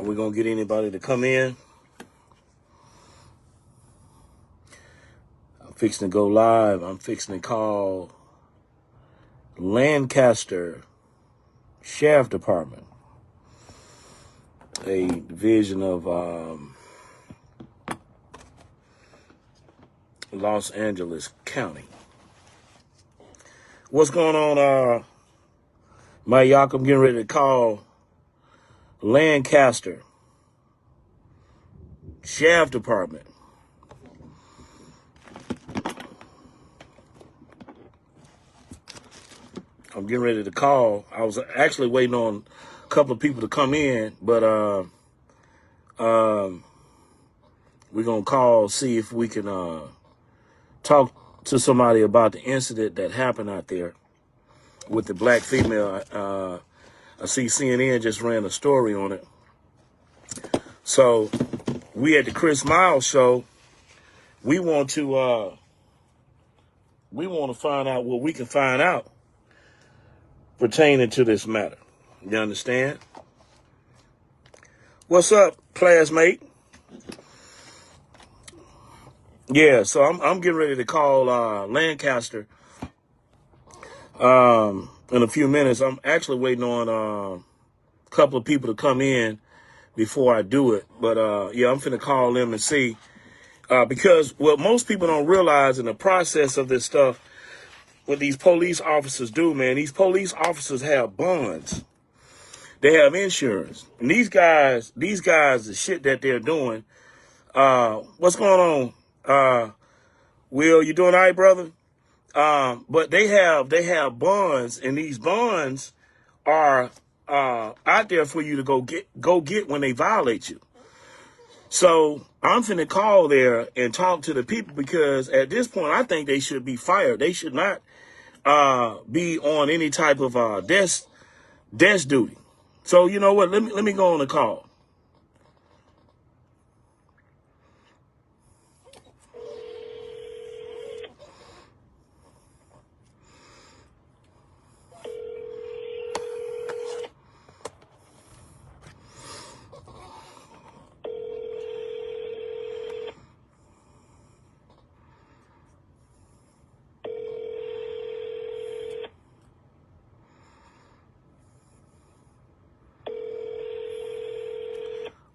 Are we going to get anybody to come in? I'm fixing to go live. I'm fixing to call Lancaster Sheriff Department, a division of Los Angeles County. What's going on, my Yak? I'm getting ready to call Lancaster Sheriff Department. I'm getting ready to call. I was actually waiting on a couple of people to come in, but we're gonna call, see if we can talk to somebody about the incident that happened out there with the black female. I see CNN just ran a story on it. So we at the Chris Miles show, we want to find out what we can find out pertaining to this matter. You understand? What's up, classmate? Yeah, so I'm getting ready to call Lancaster in a few minutes. I'm actually waiting on a couple of people to come in before I do it. But yeah, I'm finna call them and see. Because what most people don't realize in the process of this stuff, what these police officers do, man, these police officers have bonds. They have insurance. And these guys, the shit that they're doing, what's going on? Will, you doing all right, brother? But they have bonds, and these bonds are out there for you to go get when they violate you. So I'm finna call there and talk to the people, because at this point I think they should be fired. They should not be on any type of desk duty. So you know what? Let me go on the call.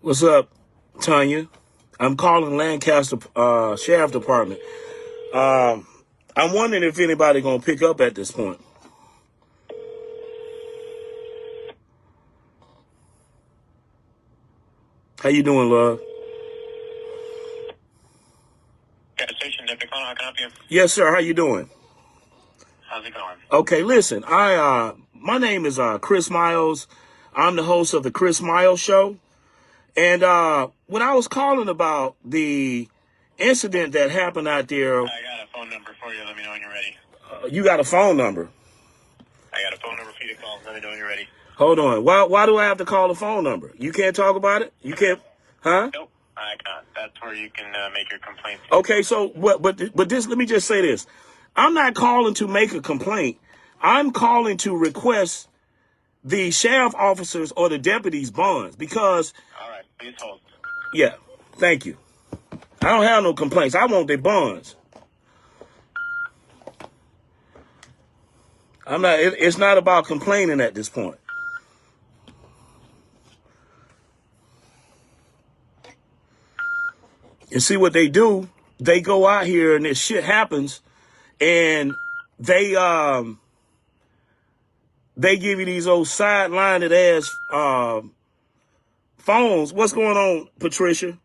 What's up, Tanya? I'm calling Lancaster Sheriff Department. I'm wondering if anybody gonna pick up at this point. How you doing, love? Gas station, Deputy Connor, how can I help you? Yes, sir. How you doing? How's it going? Okay, listen. My name is Chris Miles. I'm the host of the Chris Miles Show. And when I was calling about the incident that happened out there, I got a phone number for you. Let me know when you're ready. You got a phone number? I got a phone number for you to call. Let me know when you're ready. Hold on. Why do I have to call the phone number? You can't talk about it? You can't? Huh? Nope, I can't. That's where you can make your complaint. Okay, so but this, let me just say this. I'm not calling to make a complaint. I'm calling to request the sheriff officers or the deputies' bonds, because... All right, please hold. Yeah, thank you. I don't have no complaints. I want their bonds. It's not about complaining at this point. You see what they do? They go out here and this shit happens, and they give you these old sidelined ass phones. What's going on, Patricia?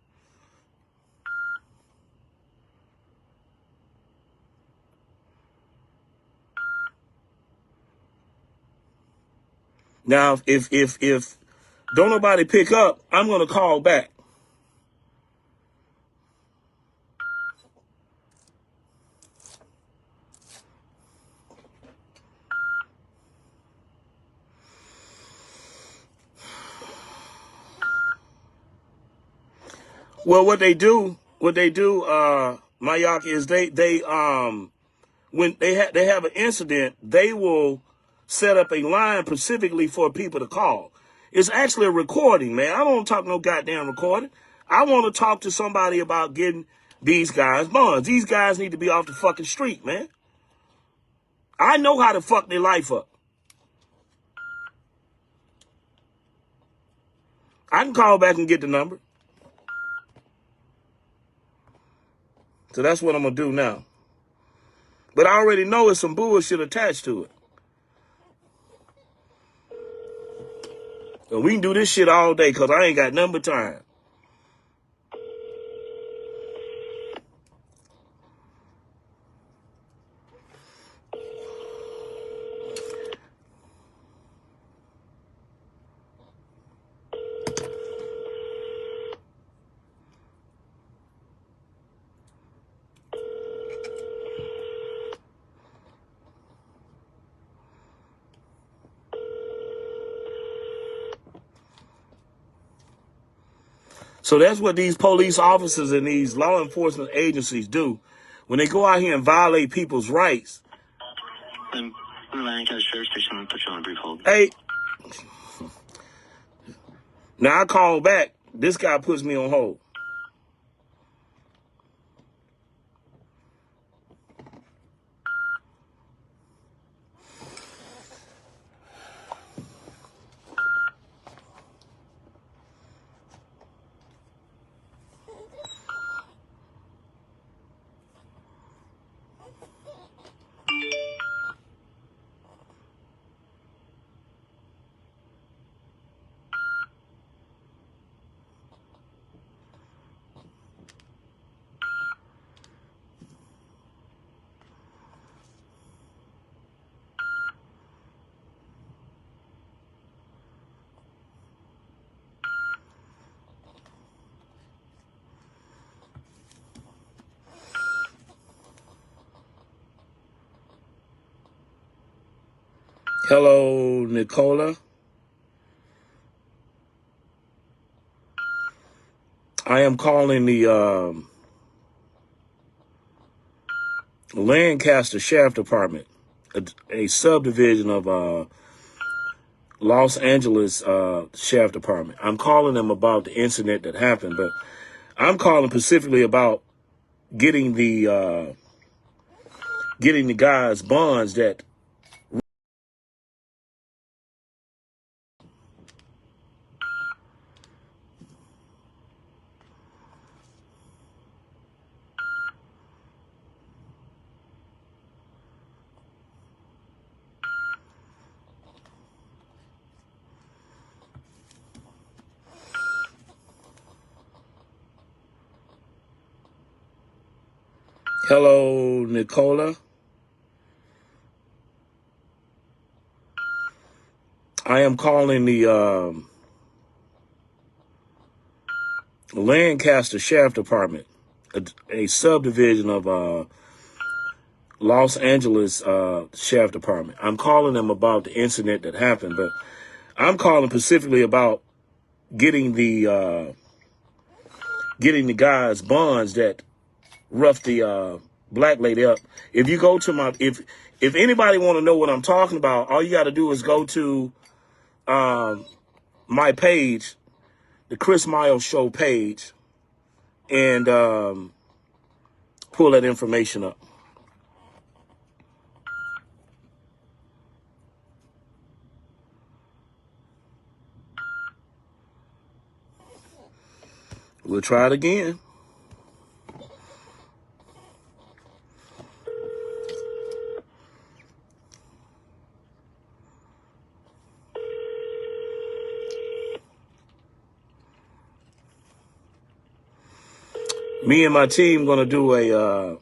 Now, if don't nobody pick up, I'm gonna call back. Well, what they do, Mayak, is they when they have an incident, they will set up a line specifically for people to call. It's actually a recording, man. I don't want to talk no goddamn recording. I want to talk to somebody about getting these guys bonds. These guys need to be off the fucking street, man. I know how to fuck their life up. I can call back and get the number. So that's what I'm going to do now. But I already know it's some bullshit attached to it. And we can do this shit all day because I ain't got nothing but time. So that's what these police officers and these law enforcement agencies do. When they go out here and violate people's rights. Lancaster station, put you on a brief hold. Hey. Now I call back. This guy puts me on hold. Hello, Nicola. I am calling the Lancaster Sheriff Department, a subdivision of Los Angeles Sheriff Department. I'm calling them about the incident that happened, but I'm calling specifically about getting the guys bonds that. Hello, Nicola. I am calling the Lancaster Sheriff Department, a subdivision of Los Angeles Sheriff Department. I'm calling them about the incident that happened, but I'm calling specifically about getting the guys bonds that roughed the black lady up. If you go to if anybody want to know what I'm talking about, all you got to do is go to my page, the Chris Miles Show page, and pull that information up. We'll try it again. Me and my team gonna do a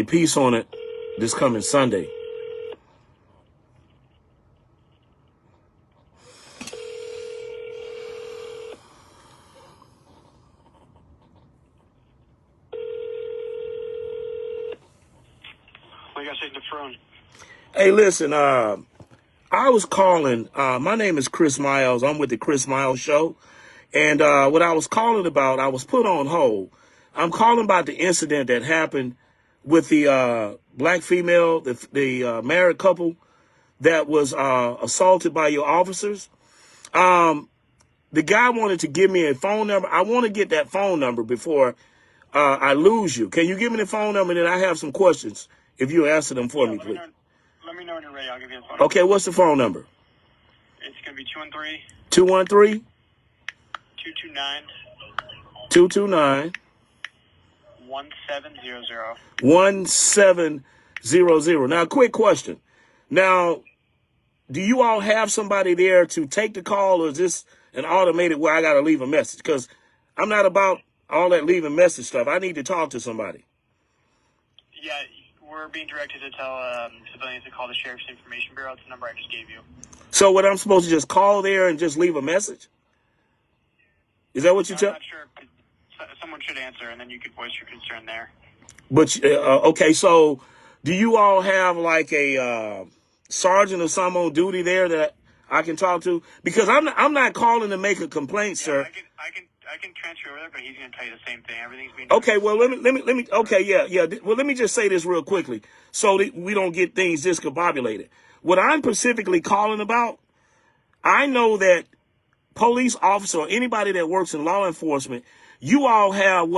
piece on it this coming Sunday. Like I said, the phone. Hey, listen, I was calling. My name is Chris Miles. I'm with the Chris Miles Show. And what I was calling about, I was put on hold. I'm calling about the incident that happened with the black female, the married couple that was assaulted by your officers. The guy wanted to give me a phone number. I want to get that phone number before I lose you. Can you give me the phone number? Then I have some questions. If you answer them for me, please. Let me know when you're ready. I'll give you the phone number. Okay, what's the phone number? It's going to be 213. 213? 229. 229. 1700. 1700. Now, quick question. Now, do you all have somebody there to take the call, or is this an automated where I got to leave a message? Because I'm not about all that leaving message stuff. I need to talk to somebody. Yeah, we're being directed to tell civilians to call the Sheriff's Information Bureau. It's the number I just gave you. So what, I'm supposed to just call there and just leave a message? Is that what you tell? I'm not sure. Someone should answer, and then you could voice your concern there. But, okay, so do you all have like a sergeant or someone on duty there that I can talk to? Because I'm not calling to make a complaint, sir. I can transfer over there, but he's going to tell you the same thing. Everything's being okay. Well, let me. Okay, yeah. Well, let me just say this real quickly, so that we don't get things discombobulated. What I'm specifically calling about, I know that police officer or anybody that works in law enforcement, you all have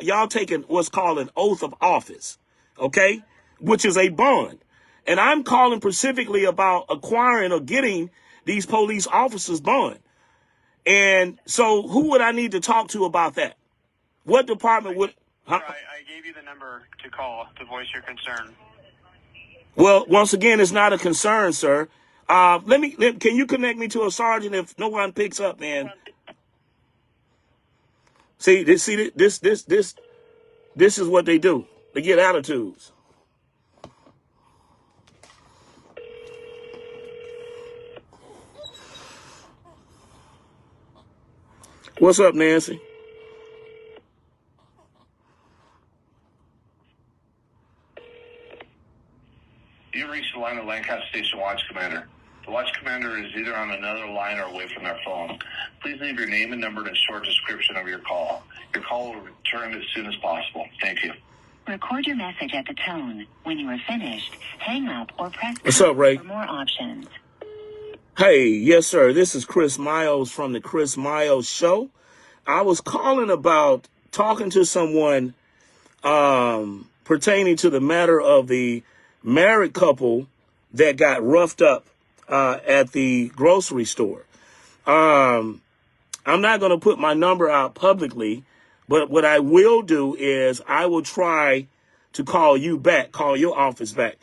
y'all taking what's called an oath of office, okay, which is a bond. And I'm calling specifically about acquiring or getting these police officers bond. And so who would I need to talk to about that? What department would... I gave you the number to call to voice your concern. Well, once again, it's not a concern, sir. Can you connect me to a sergeant if no one picks up, man? See, this is what they do. They get attitudes. What's up, Nancy? You reached the line of Lancaster Station Watch Commander. The Watch Commander is either on another line or away from their phone. Please leave your name and number and a short description of your call. Your call will return as soon as possible. Thank you. Record your message at the tone. When you are finished, hang up or press What's up, Ray? for more options. Hey, yes, sir. This is Chris Miles from the Chris Miles Show. I was calling about talking to someone pertaining to the matter of the married couple that got roughed up at the grocery store. I'm not going to put my number out publicly, but what I will do is I will try to call you back, call your office back.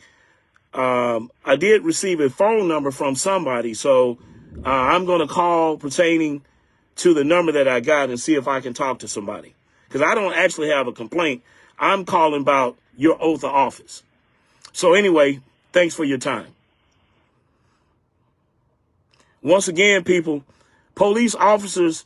I did receive a phone number from somebody, so I'm going to call pertaining to the number that I got and see if I can talk to somebody. Because I don't actually have a complaint. I'm calling about your oath of office. So anyway, thanks for your time. Once again, people, police officers,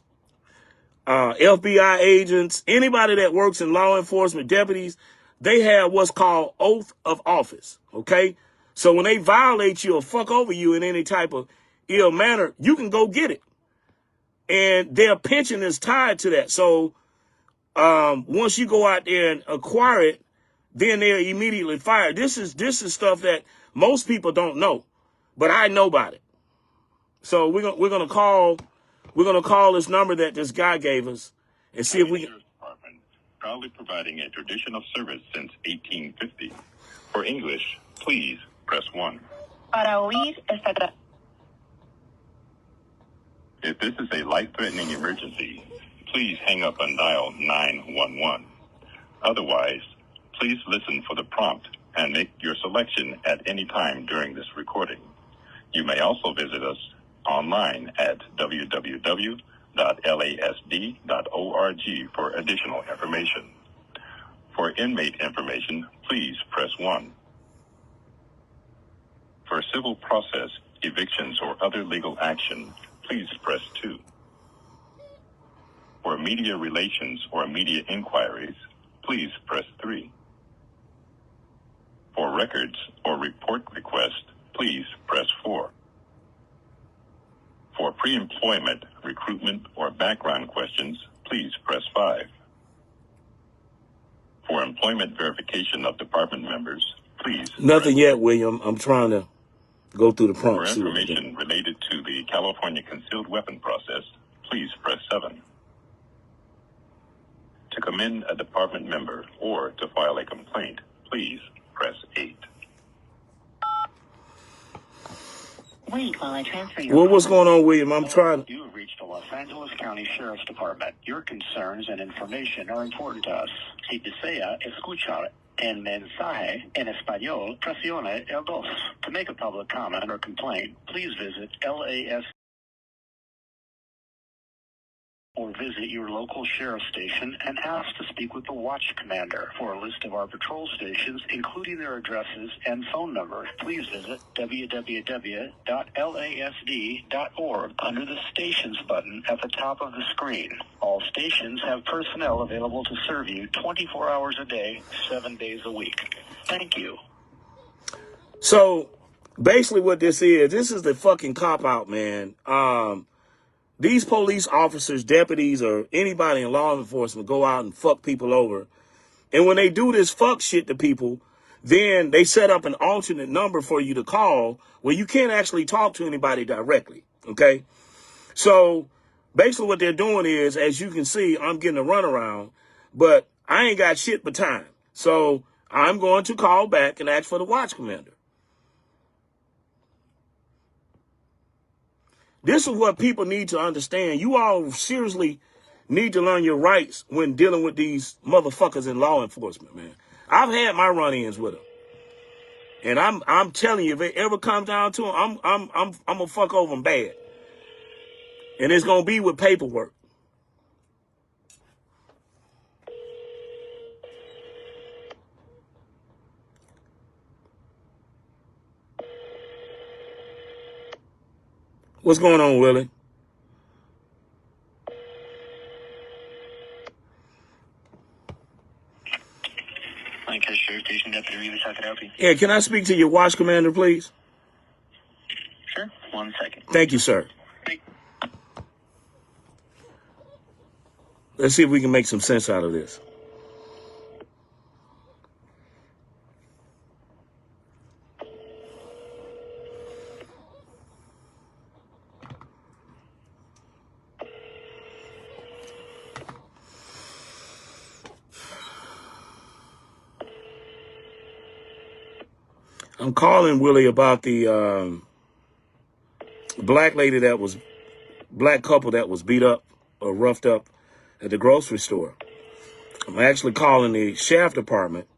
FBI agents, anybody that works in law enforcement, deputies, they have what's called oath of office, okay? So when they violate you or fuck over you in any type of ill manner, you can go get it. And their pension is tied to that. So once you go out there and acquire it, then they're immediately fired. This is stuff that most people don't know, but I know about it. So we're gonna call this number that this guy gave us and see if we can. Department, proudly providing a traditional service since 1850. For English, please press 1. Para oír esta If this is a life-threatening emergency, please hang up and dial 911. Otherwise, please listen for the prompt and make your selection at any time during this recording. You may also visit us online at www.lasd.org for additional information. For inmate information, please press 1. For civil process, evictions, or other legal action, please press 2. For media relations or media inquiries, please press 3. For records or report requests, please press 4. For pre-employment, recruitment, or background questions, please press 5. For employment verification of department members, please Nothing yet, William. I'm trying to go through the For prompt. See what we do. information related to the California concealed weapon process, please press 7. To commend a department member or to file a complaint, please press 8. Wait while I transfer your Well, what's call. going on, William? I'm trying. You have reached the Los Angeles County Sheriff's Department. Your concerns and information are important to us. Si desea escuchar el mensaje en español, presione el 2. To make a public comment or complaint, please visit LASD or visit your local sheriff's station and ask to speak with the watch commander. For a list of our patrol stations, including their addresses and phone numbers, please visit www.lasd.org under the Stations button at the top of the screen. All stations have personnel available to serve you 24 hours a day, 7 days a week. Thank you. So basically what this is the fucking cop-out, man. These police officers, deputies, or anybody in law enforcement go out and fuck people over. And when they do this fuck shit to people, then they set up an alternate number for you to call where you can't actually talk to anybody directly, okay? So basically what they're doing is, as you can see, I'm getting a runaround, but I ain't got shit but time. So I'm going to call back and ask for the watch commander. This is what people need to understand. You all seriously need to learn your rights when dealing with these motherfuckers in law enforcement, man. I've had my run-ins with them. And I'm telling you, if it ever comes down to them, I'm gonna fuck over them bad. And it's gonna be with paperwork. What's going on, Willie? Lancaster Sheriff Station Deputy Rivas, how can I help you? Yeah, can I speak to your watch commander, please? Sure. 1 second. Thank you, sir. Let's see if we can make some sense out of this. I'm calling Willie about the black couple that was beat up or roughed up at the grocery store. I'm actually calling the sheriff department,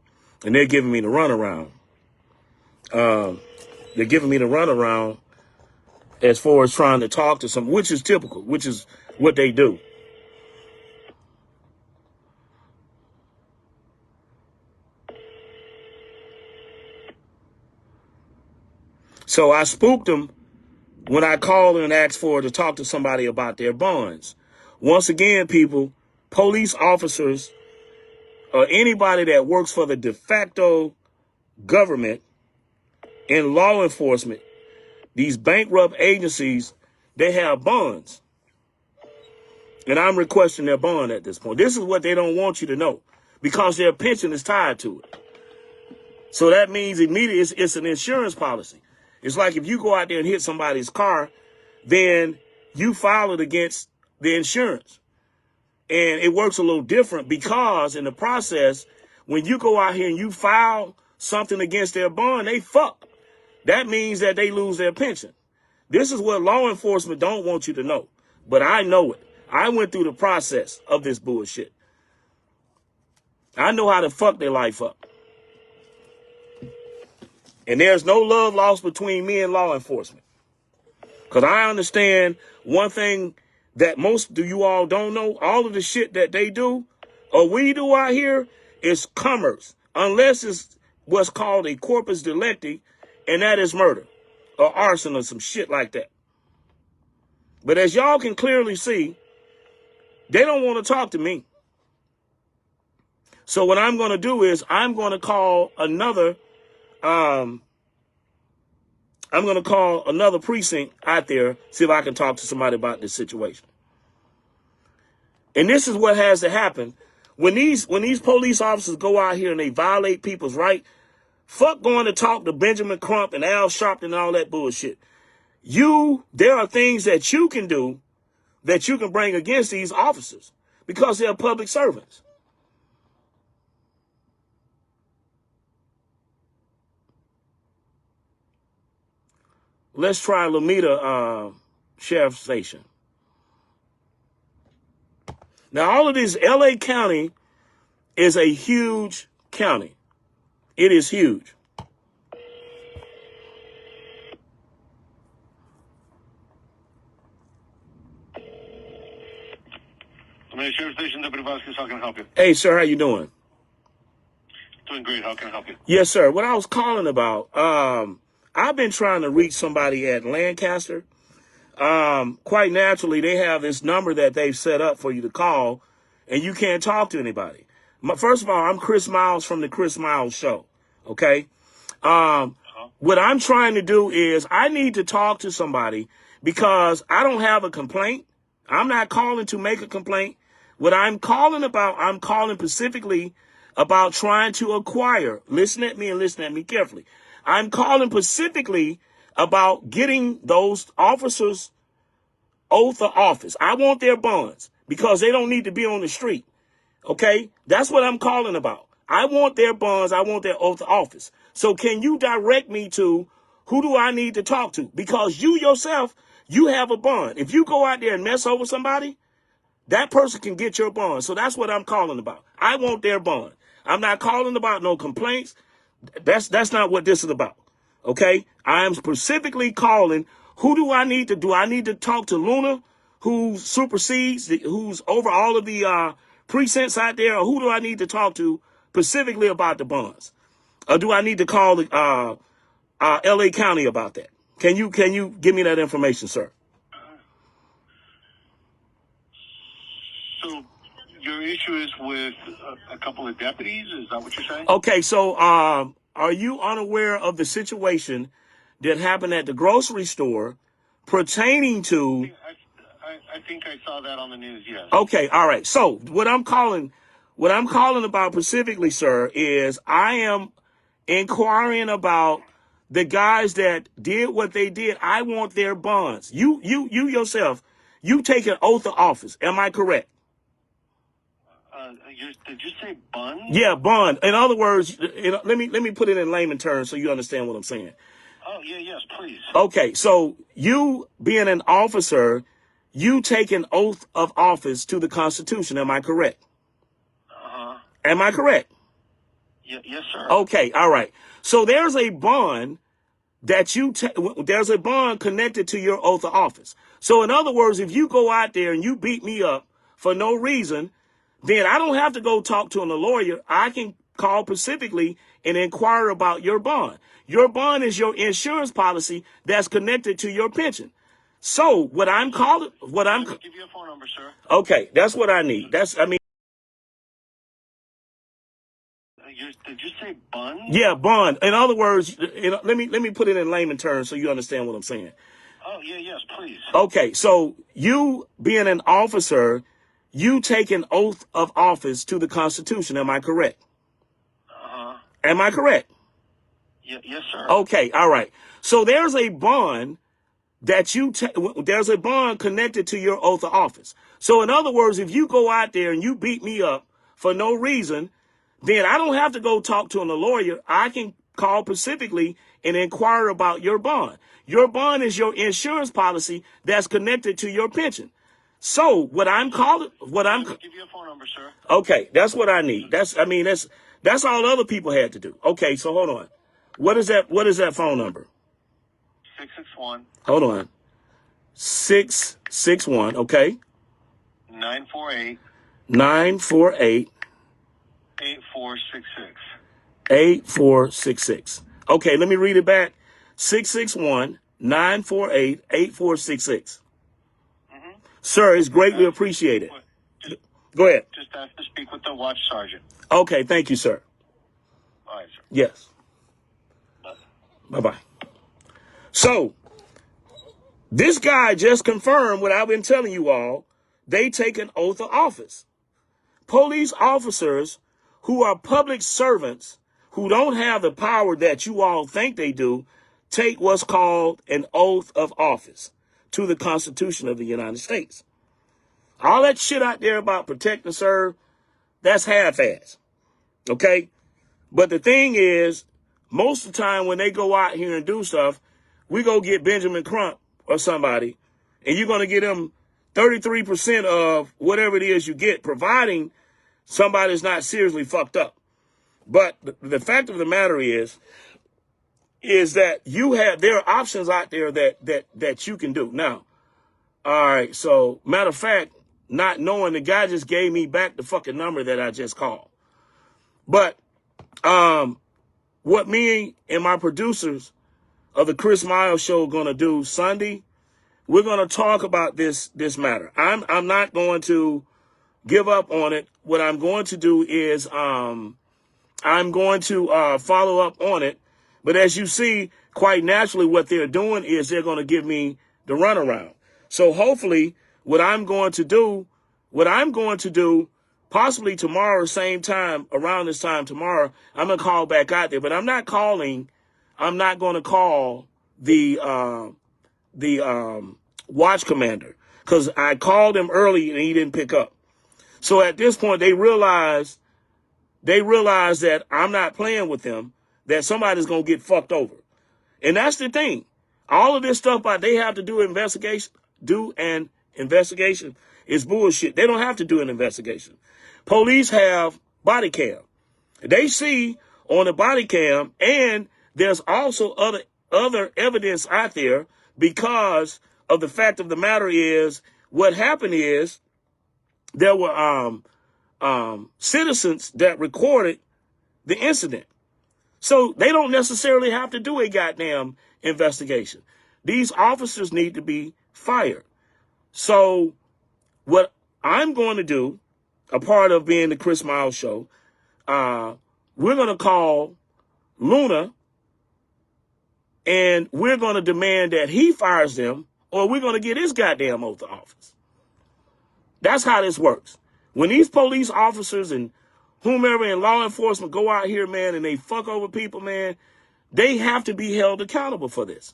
and they're giving me the runaround. They're giving me the runaround as far as trying to talk to someone, which is typical, which is what they do. So I spooked them when I called and asked to talk to somebody about their bonds. Once again, people, police officers or anybody that works for the de facto government in law enforcement, these bankrupt agencies, they have bonds. And I'm requesting their bond at this point. This is what they don't want you to know because their pension is tied to it. So that means immediately it's an insurance policy. It's like if you go out there and hit somebody's car, then you file it against the insurance. And it works a little different because in the process, when you go out here and you file something against their bond, they fuck. That means that they lose their pension. This is what law enforcement don't want you to know. But I know it. I went through the process of this bullshit. I know how to fuck their life up. And there's no love lost between me and law enforcement. Because I understand one thing that most of you all don't know. All of the shit that they do or we do out here is commerce. Unless it's what's called a corpus delicti, and that is murder or arson or some shit like that. But as y'all can clearly see, they don't want to talk to me. So what I'm going to do is I'm going to call another precinct out there, see if I can talk to somebody about this situation. And this is what has to happen. When these police officers go out here and they violate people's right, Fuck going to talk to Benjamin Crump and Al Sharpton and all that bullshit. There are things that you can do that you can bring against these officers because they're public servants. Let's try Lomita Sheriff Station. Now, all of this, LA County is a huge county. It is huge. Sheriff Station, Deputy Vasquez, how can I help you? Hey, sir, how you doing? Doing great. How can I help you? Yes, sir. What I was calling about, I've been trying to reach somebody at Lancaster. Quite naturally, they have this number that they've set up for you to call, and you can't talk to anybody. First of all, I'm Chris Miles from the Chris Miles Show, okay? What I'm trying to do is I need to talk to somebody because I don't have a complaint. I'm not calling to make a complaint. What I'm calling about, I'm calling specifically about trying to acquire. Listen at me and listen at me carefully. I'm calling specifically about getting those officers' oath of office. I want their bonds because they don't need to be on the street. Okay? That's what I'm calling about. I want their bonds. I want their oath of office. So can you direct me to who do I need to talk to? Because you yourself, you have a bond. If you go out there and mess over somebody, that person can get your bond. So that's what I'm calling about. I want their bond. I'm not calling about no complaints. That's not what this is about. Okay? I'm specifically calling, who do I need to do? I need to talk to Luna, who supersedes, who's over all of the precincts out there, or who do I need to talk to specifically about the bonds? Or do I need to call the LA County about that? Can you give me that information, sir? So your issue is with a couple of deputies? Is that what you're saying? Okay, so are you unaware of the situation that happened at the grocery store pertaining to... I think I saw that on the news, yes. Okay, all right. So what I'm calling about specifically, sir, is I am inquiring about the guys that did what they did. I want their bonds. You yourself, you take an oath of office. Am I correct? Did you say bond? Yeah, bond. In other words, let me put it in layman terms so you understand what I'm saying. Oh, yeah, yes, please. Okay, so you being an officer, you take an oath of office to the Constitution. Am I correct? Uh-huh. Am I correct? Yes, sir. Okay, all right. So there's a bond that there's a bond connected to your oath of office. So in other words, if you go out there and you beat me up for no reason, then I don't have to go talk to a lawyer. I can call specifically and inquire about your bond. Your bond is your insurance policy that's connected to your pension. So what I'm calling, Let me give you a phone number, sir. Okay, that's what I need. Did you say bond? Yeah, bond. In other words, let me put it in layman terms so you understand what I'm saying. Oh, yeah, yes, please. Okay, so you being an officer, you take an oath of office to the Constitution. Am I correct? Uh-huh. Am I correct? Yes, sir. Okay, all right. So there's a bond that there's a bond connected to your oath of office. So in other words, if you go out there and you beat me up for no reason, then I don't have to go talk to a lawyer. I can call specifically and inquire about your bond. Your bond is your insurance policy that's connected to your pension. So what I'm calling, Let me give you a phone number, sir. Okay, that's what I need. That's all other people had to do. Okay, so hold on. What is that phone number? 661. Hold on. 661, okay. 948. 948. 8466. 8466. Okay, let me read it back. 661 948 8466. Sir, it's greatly appreciated. Go ahead. Just have to speak with the watch sergeant. Okay, thank you, sir. All right, sir. Yes. Bye. Bye-bye. So, this guy just confirmed what I've been telling you all. They take an oath of office. Police officers who are public servants, who don't have the power that you all think they do take what's called an oath of office to the Constitution of the United States. All that shit out there about protect and serve, that's half-ass. Okay? But the thing is, most of the time when they go out here and do stuff, we go get Benjamin Crump or somebody, and you're going to get them 33% of whatever it is you get, providing somebody's not seriously fucked up. But the fact of the matter is that there are options out there that you can do. Now, all right, so matter of fact, not knowing, the guy just gave me back the fucking number that I just called. But what me and my producers of the Chris Miles Show are going to do Sunday, we're going to talk about this matter. I'm not going to give up on it. What I'm going to do is I'm going to follow up on it. But as you see, quite naturally, what they're doing is they're going to give me the runaround. So hopefully what I'm going to do, possibly tomorrow, same time, around this time tomorrow, I'm going to call back out there. But I'm not going to call the watch commander, because I called him early and he didn't pick up. So at this point, they realize that I'm not playing with them, that somebody's going to get fucked over. And that's the thing. All of this stuff about they have to do an investigation is bullshit. They don't have to do an investigation. Police have body cam. They see on the body cam, and there's also other evidence out there, because of the fact of the matter is, what happened is there were citizens that recorded the incident. So they don't necessarily have to do a goddamn investigation. These officers need to be fired. So what I'm going to do, a part of being the Chris Miles Show, we're going to call Luna, and we're going to demand that he fires them, or we're going to get his goddamn oath of office. That's how this works. When these police officers and whomever in law enforcement go out here, man, and they fuck over people, man, they have to be held accountable for this.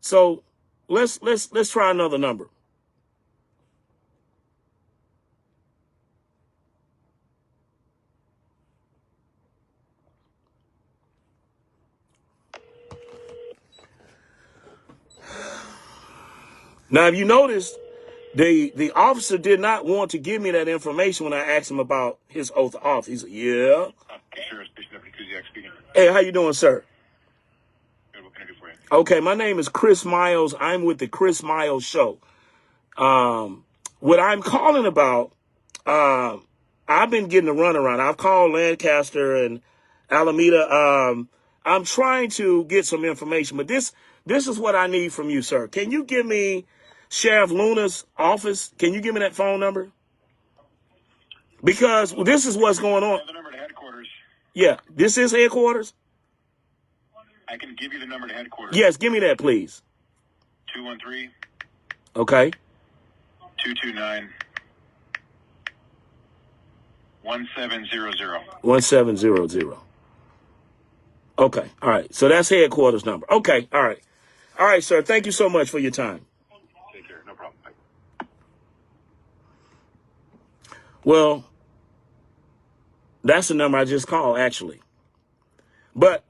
So let's try another number. Now, if you notice, the officer did not want to give me that information when I asked him about his oath of office. He said, yeah. Hey, how you doing, sir? Good, what can I do for you? Okay, my name is Chris Miles. I'm with the Chris Miles Show. What I'm calling about, I've been getting a runaround. I've called Lancaster and Alameda. I'm trying to get some information, but this is what I need from you, sir. Can you give me Sheriff Luna's office? Can you give me that phone number? Because this is what's going on. The number to headquarters. Yeah, this is headquarters? I can give you the number to headquarters. Yes, give me that, please. 213. Okay. 229. 1700. 1700. Okay, all right. So that's headquarters number. Okay, all right. All right, sir. Thank you so much for your time. Take care. No problem. Bye. Well, that's the number I just called, actually. But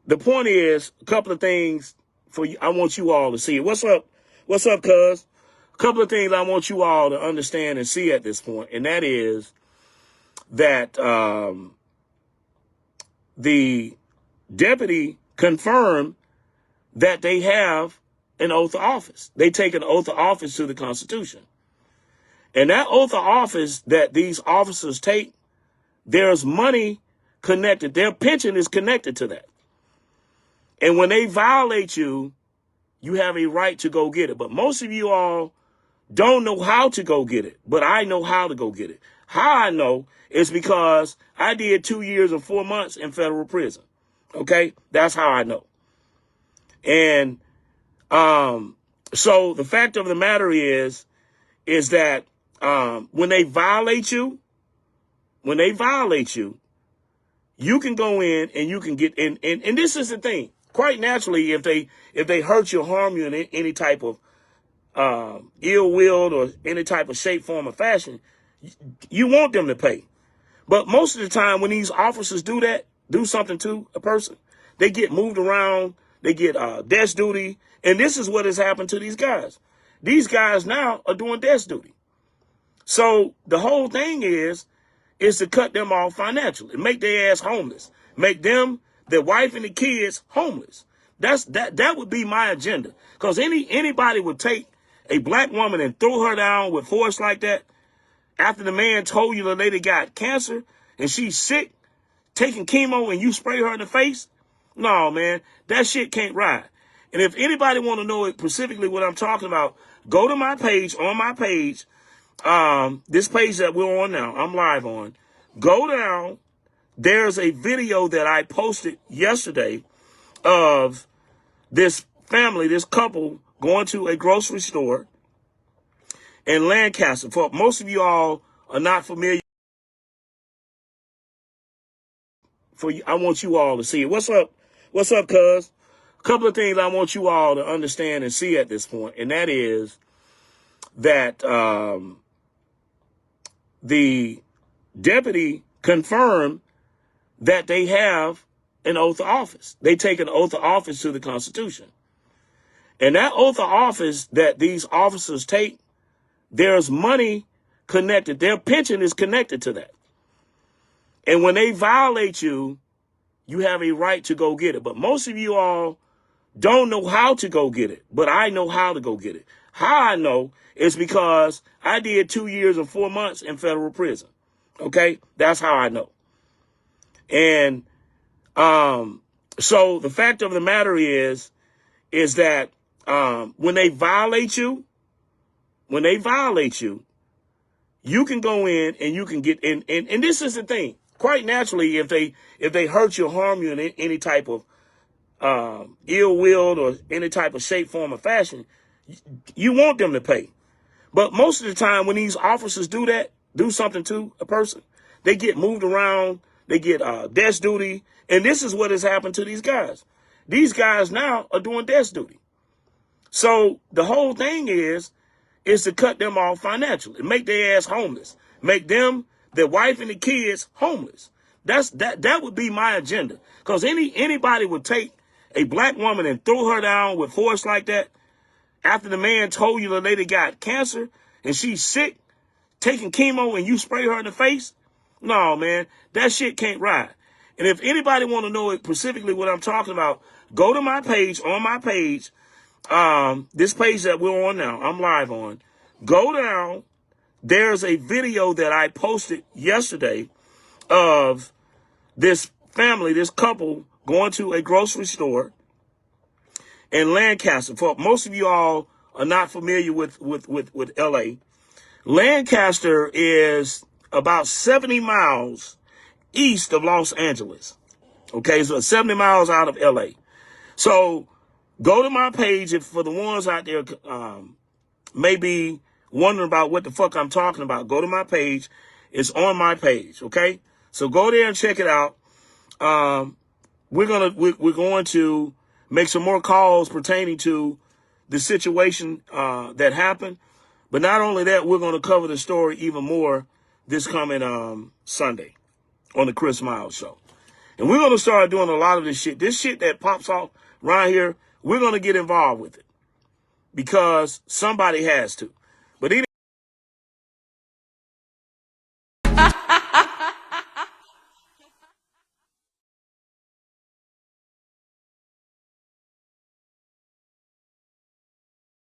the point is, a couple of things for you. I want you all to see. What's up? What's up, cuz? A couple of things I want you all to understand and see at this point, and that is that the deputy confirmed that they have an oath of office. They take an oath of office to the Constitution. And that oath of office that these officers take, there's money connected. Their pension is connected to that. And when they violate you, you have a right to go get it. But most of you all don't know how to go get it. But I know how to go get it. How I know is because I did 2 years and 4 months in federal prison. Okay? That's how I know. And so the fact of the matter is that when they violate you, you can go in and you can get in. And this is the thing. Quite naturally, if they hurt you or harm you in any type of ill-willed or any type of shape, form, or fashion, you want them to pay. But most of the time when these officers do something to a person, they get moved around, they get desk duty. And this is what has happened to these guys. These guys now are doing desk duty. So the whole thing is to cut them off financially, make their ass homeless, make them, their wife and the kids homeless. That would be my agenda. Because anybody would take a black woman and throw her down with force like that after the man told you the lady got cancer and she's sick, taking chemo, and you spray her in the face. No, man, that shit can't ride. And if anybody want to know specifically what I'm talking about, go to my page, on my page, this page that we're on now, I'm live on. Go down. There's a video that I posted yesterday of this family, this couple going to a grocery store in Lancaster. For most of you all are not familiar. I want you all to see it. What's up? What's up, cuz? A couple of things I want you all to understand and see at this point, and that is that the deputy confirmed that they have an oath of office. They take an oath of office to the Constitution. And that oath of office that these officers take, there's money connected. Their pension is connected to that. And when they violate you, you have a right to go get it. But most of you all don't know how to go get it. But I know how to go get it. How I know is because I did 2 years and 4 months in federal prison. Okay? That's how I know. And so the fact of the matter is that when they violate you, you can go in and you can get in. And this is the thing. Quite naturally, if they hurt you or harm you in any type of ill-willed or any type of shape, form, or fashion, you want them to pay. But most of the time when these officers do something to a person, they get moved around, they get desk duty. And this is what has happened to these guys. These guys now are doing desk duty. So the whole thing is to cut them off financially, make their ass homeless, make them, their wife and the kids homeless. That would be my agenda. Because anybody would take a black woman and throw her down with force like that after the man told you the lady got cancer and she's sick, taking chemo, and you spray her in the face. No, man, that shit can't ride. And if anybody want to know specifically what I'm talking about, go to my page, on my page, this page that we're on now, I'm live on. Go down. There's a video that I posted yesterday of this family, this couple going to a grocery store in Lancaster. For most of you all are not familiar with LA. Lancaster is about 70 miles east of Los Angeles. Okay, so 70 miles out of LA. So go to my page if for the ones out there maybe wondering about what the fuck I'm talking about. Go to my page. It's on my page, okay? So go there and check it out. We're going to make some more calls pertaining to the situation that happened. But not only that, we're going to cover the story even more this coming Sunday on the Chris Miles Show. And we're going to start doing a lot of this shit. This shit that pops off right here, we're going to get involved with it. Because somebody has to.